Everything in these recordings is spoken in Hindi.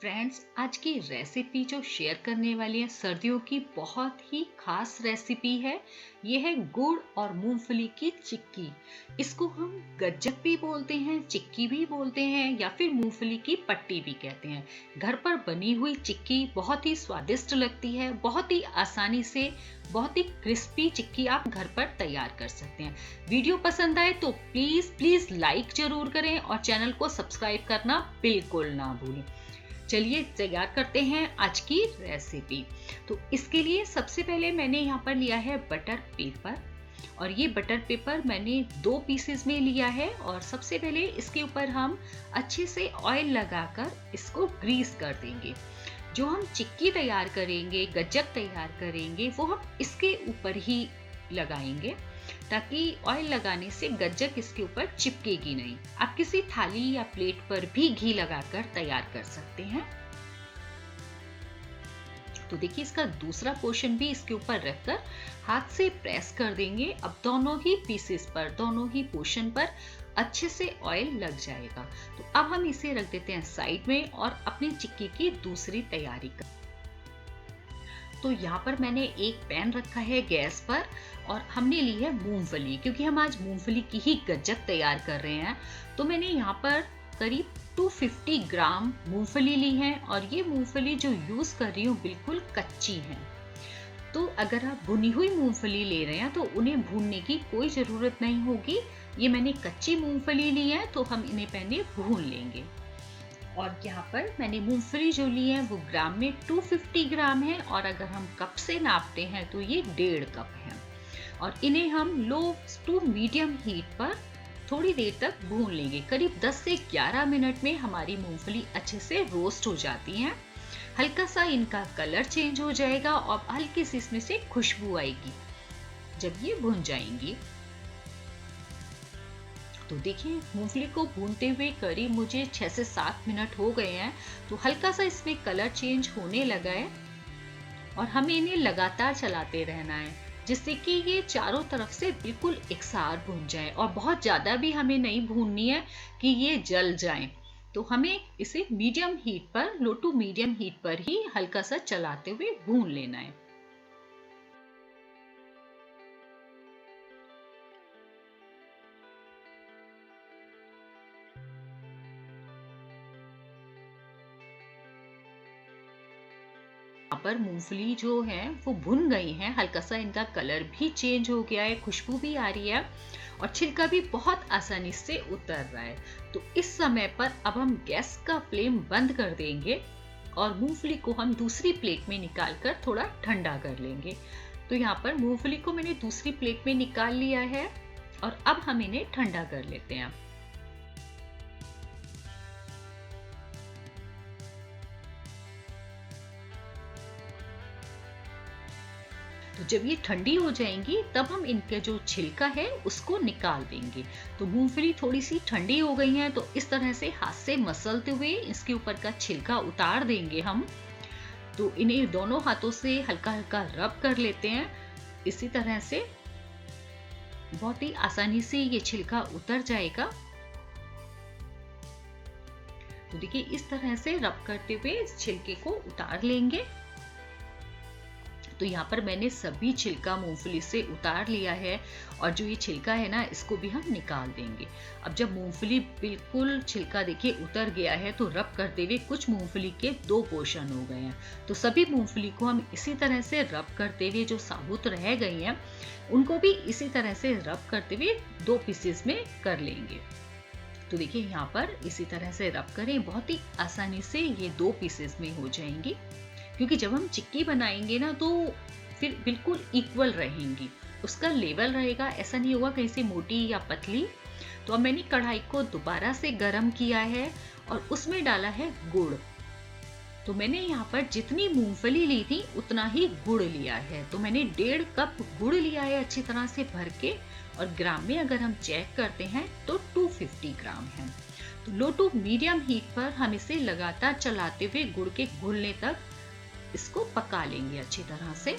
फ्रेंड्स, आज की रेसिपी जो शेयर करने वाली है सर्दियों की बहुत ही खास रेसिपी है। ये है गुड़ और मूंगफली की चिक्की। इसको हम गज्जक भी बोलते हैं, चिक्की भी बोलते हैं या फिर मूंगफली की पट्टी भी कहते हैं। घर पर बनी हुई चिक्की बहुत ही स्वादिष्ट लगती है। बहुत ही आसानी से बहुत ही क्रिस्पी चिक्की आप घर पर तैयार कर सकते हैं। वीडियो पसंद आए तो प्लीज प्लीज लाइक जरूर करें और चैनल को सब्सक्राइब करना बिल्कुल ना भूलें। चलिए तैयार करते हैं आज की रेसिपी। तो इसके लिए सबसे पहले मैंने यहाँ पर लिया है बटर पेपर, और ये बटर पेपर मैंने 2 पीसेस में लिया है। और सबसे पहले इसके ऊपर हम अच्छे से ऑयल लगाकर इसको ग्रीस कर देंगे। जो हम चिक्की तैयार करेंगे, गज्जक तैयार करेंगे, वो हम इसके ऊपर ही लगाएंगे ताकि ऑयल लगाने से गज्जक इसके ऊपर चिपकेगी नहीं। आप किसी थाली या प्लेट पर भी घी लगाकर तैयार कर सकते हैं। तो देखिए, इसका दूसरा पोर्शन भी इसके ऊपर रखकर हाथ से प्रेस कर देंगे। अब दोनों ही पीसेस पर, दोनों ही पोर्शन पर अच्छे से ऑयल लग जाएगा। तो अब हम इसे रख देते हैं साइड में और अपनी चिक्की की दूसरी तैयारी कर। तो यहाँ पर मैंने एक पैन रखा है गैस पर और हमने ली है मूंगफली, क्योंकि हम आज मूंगफली की ही गज्जक तैयार कर रहे हैं। तो मैंने यहाँ पर करीब 250 ग्राम मूंगफली ली है और ये मूंगफली जो यूज कर रही हूँ बिल्कुल कच्ची है। तो अगर आप भुनी हुई मूंगफली ले रहे हैं तो उन्हें भूनने की कोई जरूरत नहीं होगी। ये मैंने कच्ची मूंगफली ली है तो हम इन्हें पहले भून लेंगे। और यहाँ पर मैंने मूंगफली जो ली है वो ग्राम में 250 ग्राम है, और अगर हम कप से नापते हैं तो ये 1.5 कप है। और इन्हें हम लो टू मीडियम हीट पर थोड़ी देर तक भून लेंगे। करीब 10 से 11 मिनट में हमारी मूंगफली अच्छे से रोस्ट हो जाती हैं। हल्का सा इनका कलर चेंज हो जाएगा और हल्की सी इसमें से खुशबू आएगी जब ये भुन जाएंगी। तो देखिए, मूंगफली को भूनते हुए करीब मुझे 6 से 7 मिनट हो गए हैं। तो हल्का सा इसमें कलर चेंज होने लगा है और हमें इन्हें लगातार चलाते रहना है जिससे कि ये चारों तरफ से बिल्कुल एकसार भून जाए। और बहुत ज़्यादा भी हमें नहीं भूननी है कि ये जल जाए। तो हमें इसे मीडियम हीट पर, लो टू मीडियम हीट पर ही हल्का सा चलाते हुए भून लेना है। यहाँ पर मूंगफली जो है वो भुन गई हैं। हल्का सा इनका कलर भी चेंज हो गया है, खुशबू भी आ रही है और छिलका भी बहुत आसानी से उतर रहा है। तो इस समय पर अब हम गैस का फ्लेम बंद कर देंगे और मूंगफली को हम दूसरी प्लेट में निकाल कर थोड़ा ठंडा कर लेंगे। तो यहाँ पर मूंगफली को मैंने दूसरी प्लेट में निकाल लिया है और अब हम इन्हें ठंडा कर लेते हैं। तो जब ये ठंडी हो जाएंगी तब हम इनका जो छिलका है उसको निकाल देंगे। तो मूंगफली थोड़ी सी ठंडी हो गई है तो इस तरह से हाथ से मसलते हुए इसके ऊपर का छिलका उतार देंगे हम। तो इन्हें दोनों हाथों से हल्का हल्का रब कर लेते हैं। इसी तरह से बहुत ही आसानी से ये छिलका उतर जाएगा। तो देखिए, इस तरह से रब करते हुए इस छिलके को उतार लेंगे। तो यहाँ पर मैंने सभी छिलका मूंगफली से उतार लिया है और जो ये छिलका है ना, इसको भी हम निकाल देंगे। अब जब मूंगफली बिल्कुल छिलका देखिए उतर गया है तो रब करते हुए कुछ मूंगफली के 2 पोर्शन हो गए हैं। तो सभी मूंगफली को हम इसी तरह से रब करते हुए, जो साबुत रह गई हैं उनको भी इसी तरह से रब करते हुए 2 पीसेस में कर लेंगे। तो देखिए, यहाँ पर इसी तरह से रब करें, बहुत ही आसानी से ये 2 पीसेस में हो जाएंगी। क्योंकि जब हम चिक्की बनाएंगे ना तो फिर बिल्कुल इक्वल रहेंगी, उसका लेवल रहेगा। ऐसा नहीं होगा कहीं से मोटी या पतली। तो अब मैंने कढ़ाई को दोबारा से गर्म किया है और उसमें डाला है गुड़। तो मैंने यहाँ पर जितनी मूंगफली ली थी उतना ही गुड़ लिया है। तो मैंने 1.5 कप गुड़ लिया है अच्छी तरह से भर के, और ग्राम में अगर हम चेक करते हैं तो 250 ग्राम है। तो लो टू मीडियम हीट पर हम इसे लगातार चलाते हुए गुड़ के घुलने तक इसको पका लेंगे अच्छी तरह से।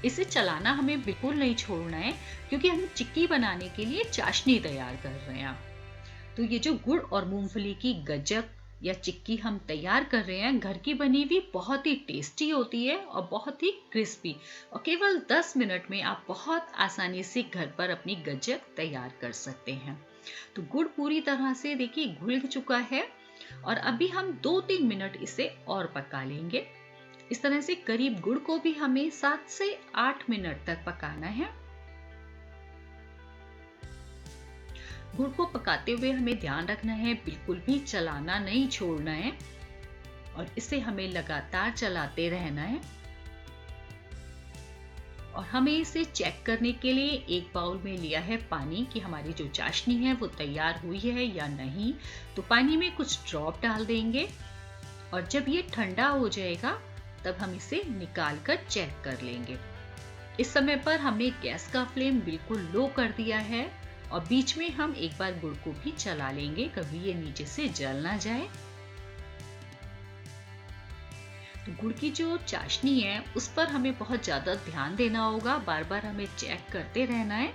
इसे चलाना हमें बिल्कुल नहीं छोड़ना है क्योंकि हम चिक्की बनाने के लिए चाशनी तैयार कर रहे हैं। तो ये जो गुड़ और मूंगफली की गज्जक या चिक्की हम तैयार कर रहे हैं, घर की बनी हुई बहुत ही टेस्टी होती है और बहुत ही क्रिस्पी, और केवल 10 मिनट में आप बहुत आसानी से घर पर अपनी गज्जक तैयार कर सकते हैं। तो गुड़ पूरी तरह से देखिए घुल चुका है और अभी हम 2-3 मिनट इसे और पका लेंगे। इस तरह से करीब गुड़ को भी हमें 7 से 8 मिनट तक पकाना है। गुड़ को पकाते हुए हमें ध्यान रखना है, बिल्कुल भी चलाना नहीं छोड़ना है और इसे हमें लगातार चलाते रहना है। और हमें इसे चेक करने के लिए एक बाउल में लिया है पानी कि हमारी जो चाशनी है वो तैयार हुई है या नहीं। तो पानी में कुछ ड्रॉप डाल देंगे और जब ये ठंडा हो जाएगा तब हम इसे निकाल कर चेक कर लेंगे। इस समय पर हमने गैस का फ्लेम बिल्कुल लो कर दिया है और बीच में हम एक बार गुड़ को भी चला लेंगे, कभी ये नीचे से जल ना जाए। तो गुड़ की जो चाशनी है उस पर हमें बहुत ज्यादा ध्यान देना होगा, बार बार हमें चेक करते रहना है।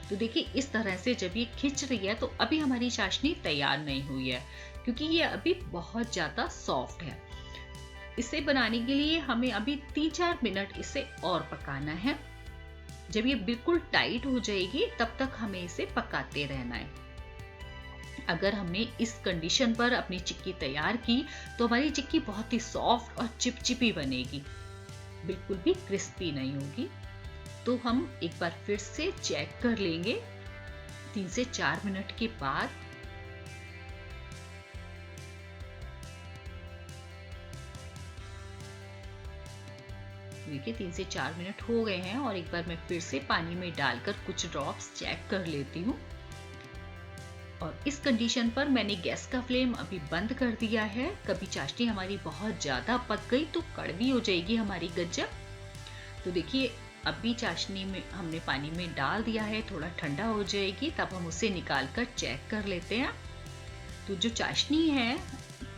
तो देखिए इस तरह से जब ये खिंच रही है तो अभी हमारी चाशनी तैयार नहीं हुई है, क्योंकि ये अभी बहुत ज्यादा सॉफ्ट है। इसे बनाने के लिए हमें अभी 3-4 मिनट इसे और पकाना है। जब ये बिल्कुल टाइट हो जाएगी तब तक हमें इसे पकाते रहना है। अगर हमने इस कंडीशन पर अपनी चिक्की तैयार की तो हमारी चिक्की बहुत ही सॉफ्ट और चिपचिपी बनेगी, बिल्कुल भी क्रिस्पी नहीं होगी। तो हम एक बार फिर से चेक कर लेंगे 3 से 4 मिनट के बाद। देखिए 3 से 4 मिनट हो गए हैं और एक बार मैं फिर से पानी में डालकर कुछ ड्रॉप्स चेक कर लेती हूँ। और इस कंडीशन पर मैंने गैस का फ्लेम अभी बंद कर दिया है। कभी चाशनी हमारी बहुत ज्यादा पक गई तो कड़वी हो जाएगी हमारी गज्जक। तो देखिए अभी चाशनी में हमने पानी में डाल दिया है, थोड़ा ठंडा हो जाएगी तब हम उसे निकाल कर चेक कर लेते हैं। तो जो चाशनी है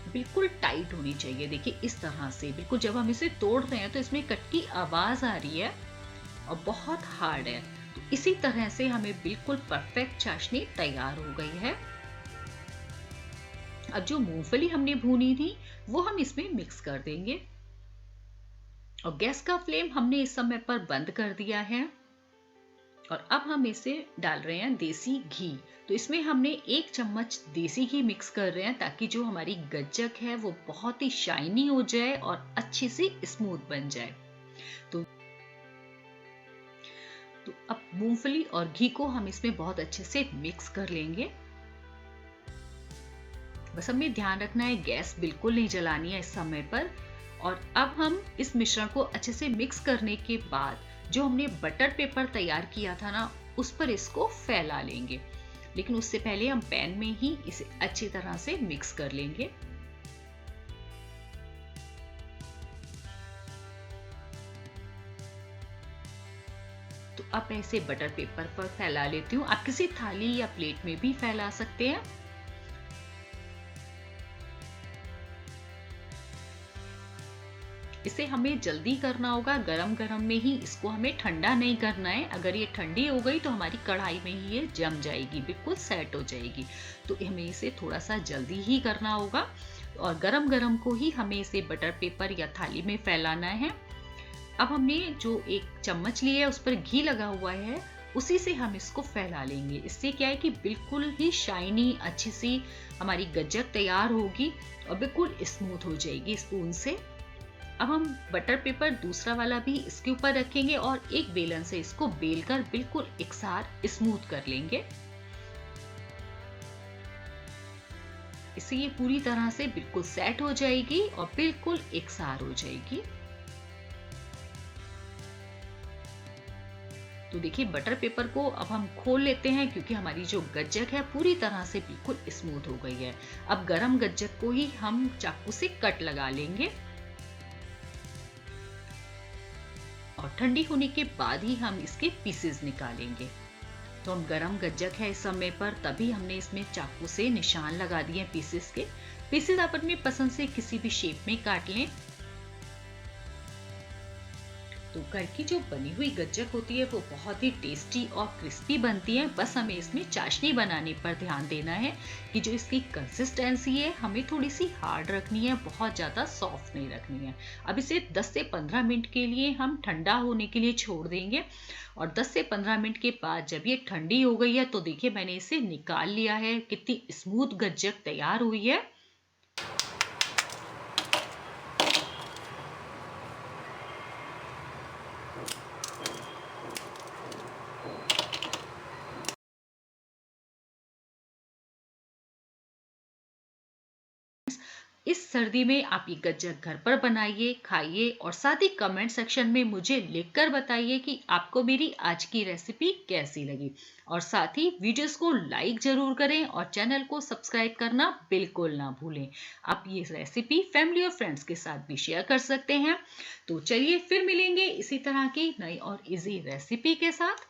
बिल्कुल टाइट होनी चाहिए, देखिए इस तरह से। बिल्कुल जब हम इसे तोड़ रहे हैं तो इसमें कट की आवाज आ रही है और बहुत हार्ड है। तो इसी तरह से हमें बिल्कुल परफेक्ट चाशनी तैयार हो गई है। अब जो मूंगफली हमने भूनी थी वो हम इसमें मिक्स कर देंगे और गैस का फ्लेम हमने इस समय पर बंद कर दिया है। और अब हम इसे डाल रहे हैं देसी घी। तो इसमें हमने 1 चम्मच देसी घी मिक्स कर रहे हैं ताकि जो हमारी गज्जक है वो बहुत ही शाइनी हो जाए और अच्छी सी स्मूथ बन जाए। तो अब मूंगफली और घी को हम इसमें बहुत अच्छे से मिक्स कर लेंगे। बस हमें ध्यान रखना है गैस बिल्कुल नहीं जलानी है इस समय पर। और अब हम इस मिश्रण को अच्छे से मिक्स करने के बाद जो हमने बटर पेपर तैयार किया था ना उस पर इसको फैला लेंगे, लेकिन उससे पहले हम पैन में ही इसे अच्छी तरह से मिक्स कर लेंगे। तो अब मैं इसे बटर पेपर पर फैला लेती हूँ। आप किसी थाली या प्लेट में भी फैला सकते हैं। इसे हमें जल्दी करना होगा, गरम गरम में ही इसको हमें ठंडा नहीं करना है। अगर ये ठंडी हो गई तो हमारी कढ़ाई में ही ये जम जाएगी, बिल्कुल सेट हो जाएगी। तो हमें इसे थोड़ा सा जल्दी ही करना होगा और गरम गरम को ही हमें इसे बटर पेपर या थाली में फैलाना है। अब हमने जो 1 चम्मच लिया है उस पर घी लगा हुआ है, उसी से हम इसको फैला लेंगे। इससे क्या है कि बिल्कुल ही शाइनी अच्छी सी हमारी गज्जक तैयार होगी और बिल्कुल स्मूथ हो जाएगी स्पून से। अब हम बटर पेपर दूसरा वाला भी इसके ऊपर रखेंगे और एक बेलन से इसको बेलकर बिल्कुल एकसार स्मूथ कर लेंगे। इससे ये पूरी तरह से बिल्कुल सेट हो जाएगी और बिल्कुल एकसार हो जाएगी। तो देखिए बटर पेपर को अब हम खोल लेते हैं क्योंकि हमारी जो गज्जक है पूरी तरह से बिल्कुल स्मूथ हो गई है। अब गरम गज्जक को ही हम चाकू से कट लगा लेंगे और ठंडी होने के बाद ही हम इसके पीसेस निकालेंगे। तो हम गरम गज्जक है इस समय पर, तभी हमने इसमें चाकू से निशान लगा दिए पीसेस के। पीसेस आप अपनी पसंद से किसी भी शेप में काट लें। तो घर की जो बनी हुई गज्जक होती है वो बहुत ही टेस्टी और क्रिस्पी बनती है। बस हमें इसमें चाशनी बनाने पर ध्यान देना है कि जो इसकी कंसिस्टेंसी है हमें थोड़ी सी हार्ड रखनी है, बहुत ज़्यादा सॉफ्ट नहीं रखनी है। अब इसे 10 से 15 मिनट के लिए हम ठंडा होने के लिए छोड़ देंगे और 10 से 15 मिनट के बाद जब ये ठंडी हो गई है तो देखिए मैंने इसे निकाल लिया है। कितनी स्मूथ गज्जक तैयार हुई है। इस सर्दी में आप ये गज्जक घर पर बनाइए, खाइए और साथ ही कमेंट सेक्शन में मुझे लिखकर बताइए कि आपको मेरी आज की रेसिपी कैसी लगी। और साथ ही वीडियोस को लाइक जरूर करें और चैनल को सब्सक्राइब करना बिल्कुल ना भूलें। आप ये रेसिपी फैमिली और फ्रेंड्स के साथ भी शेयर कर सकते हैं। तो चलिए फिर मिलेंगे इसी तरह की नई और इजी रेसिपी के साथ।